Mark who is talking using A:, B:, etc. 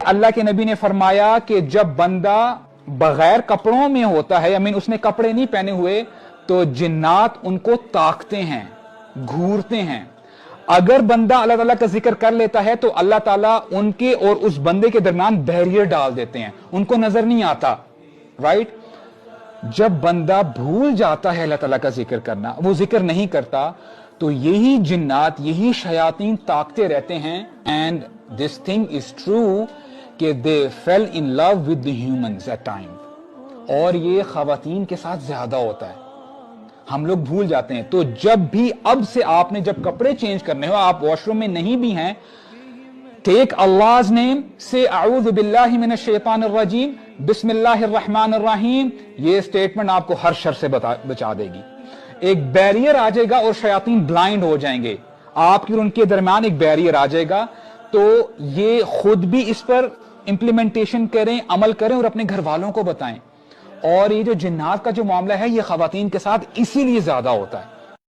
A: अल्लाह के नबी ने फरमाया कि जब बंदा बगैर कपड़ों में होता है, उसने कपड़े नहीं पहने हुए, तो जिन्नात उनको ताकते हैं, घूरते हैं। अगर बंदा अल्लाह ताला का जिक्र कर लेता है तो अल्लाह ताला उनके और उस बंदे के दरमियान बैरियर डाल देते हैं, उनको नजर नहीं आता। राइट? जब बंदा भूल जाता है अल्लाह ताला का जिक्र करना, वो जिक्र नहीं करता, तो यही जिन्नात, यही शयातीन ताकते रहते हैं। And this thing is true कि they fell in love with the humans at time. और ये खवातीन के साथ ज्यादा होता है, हम लोग भूल जाते हैं। तो जब भी अब से आपने जब कपड़े चेंज करने हो, आप वॉशरूम में नहीं भी हैं, टेक अल्लाह's नेम से अऊज़ु बिल्लाहि मिनश शैतानिर रजीम, बिस्मिल्लाहिर रहमानिर रहीम, ये स्टेटमेंट आपको हर शर से बचा देगी। एक बैरियर आ जाएगा और शयातीन ब्लाइंड हो जाएंगे, आपकी और उनके दरमियान एक बैरियर आ जाएगा। तो ये खुद भी इस पर इंप्लीमेंटेशन करें, अमल करें और अपने घर वालों को बताएं। और ये जो जिन्नात का जो मामला है, ये खवातीन के साथ इसीलिए ज्यादा होता है।